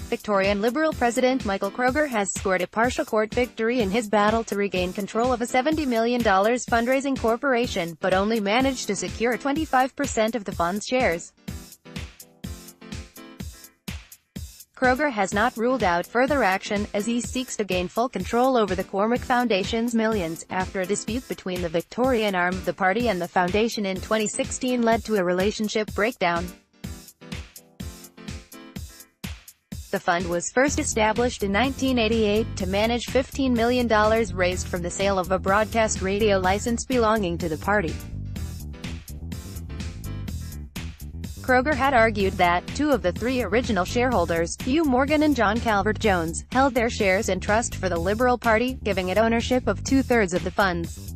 Victorian Liberal President Michael Kroger has scored a partial court victory in his battle to regain control of a $70 million fundraising corporation, but only managed to secure 25% of the fund's shares. Kroger has not ruled out further action, as he seeks to gain full control over the Cormack Foundation's millions, after a dispute between the Victorian arm of the party and the foundation in 2016 led to a relationship breakdown. The fund was first established in 1988 to manage $15 million raised from the sale of a broadcast radio license belonging to the party. Kroger had argued that two of the three original shareholders, Hugh Morgan and John Calvert-Jones, held their shares in trust for the Liberal Party, giving it ownership of two-thirds of the funds.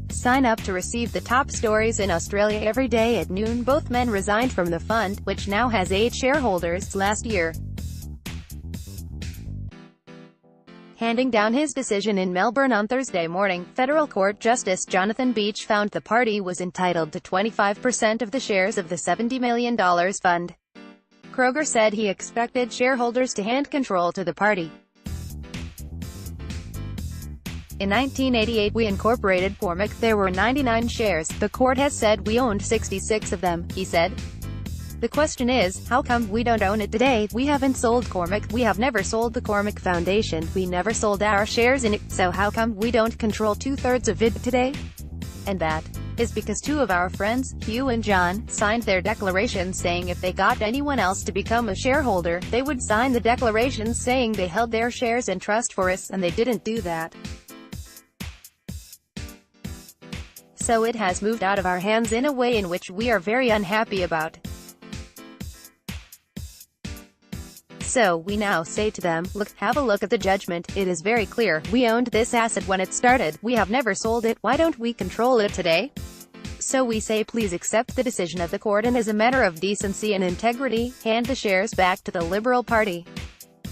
Sign up to receive the top stories in Australia every day at noon. Both men resigned from the fund, which now has 8 shareholders, last year. Handing down his decision in Melbourne on Thursday morning, Federal Court Justice Jonathan Beach found the party was entitled to 25% of the shares of the $70 million fund. Kroger said he expected shareholders to hand control to the party. In 1988 we incorporated Cormack. There were 99 shares. The court has said we owned 66 of them, he said. The question is, how come we don't own it today? We haven't sold Cormack. We have never sold the Cormack Foundation. We never sold our shares in it. So how come we don't control two-thirds of it today? And that is because two of our friends, Hugh and John, signed their declarations saying if they got anyone else to become a shareholder, they would sign the declarations saying they held their shares in trust for us, and they didn't do that. So it has moved out of our hands in a way in which we are very unhappy about. So we now say to them, look, have a look at the judgment. It is very clear. We owned this asset when it started. We have never sold it. Why don't we control it today? So we say please accept the decision of the court and as a matter of decency and integrity, hand the shares back to the Liberal Party.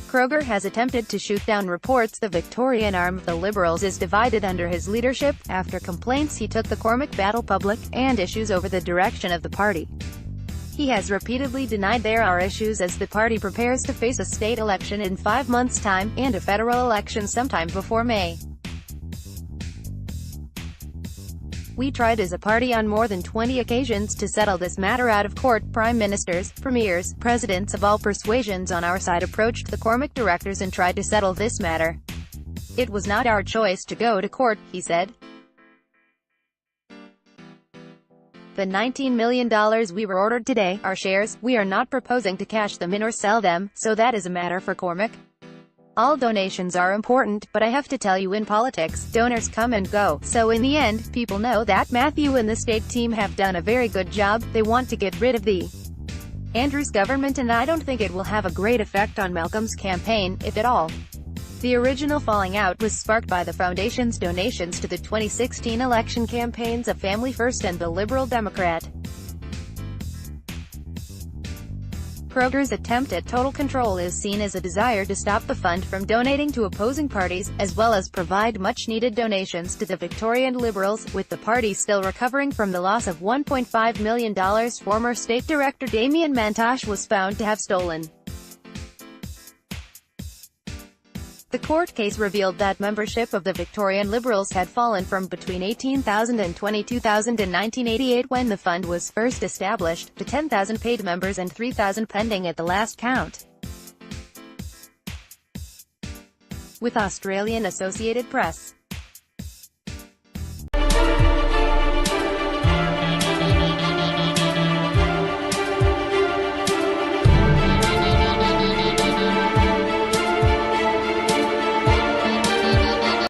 Kroger has attempted to shoot down reports the Victorian arm of the Liberals is divided under his leadership, after complaints he took the Cormack battle public, and issues over the direction of the party. He has repeatedly denied there are issues as the party prepares to face a state election in 5 months' time, and a federal election sometime before May. We tried as a party on more than 20 occasions to settle this matter out of court. Prime ministers, premiers, presidents of all persuasions on our side approached the Cormack directors and tried to settle this matter. It was not our choice to go to court, he said. The $19 million we were ordered today, our shares, we are not proposing to cash them in or sell them, so that is a matter for Cormack. All donations are important, but I have to tell you in politics, donors come and go, so in the end, people know that Matthew and the state team have done a very good job. They want to get rid of the Andrews government, and I don't think it will have a great effect on Malcolm's campaign, if at all. The original falling out was sparked by the foundation's donations to the 2016 election campaigns of Family First and the Liberal Democrat. Kroger's attempt at total control is seen as a desire to stop the fund from donating to opposing parties, as well as provide much-needed donations to the Victorian Liberals, with the party still recovering from the loss of $1.5 million former State Director Damien Mantosh was found to have stolen. The court case revealed that membership of the Victorian Liberals had fallen from between 18,000 and 22,000 in 1988 when the fund was first established, to 10,000 paid members and 3,000 pending at the last count. With Australian Associated Press.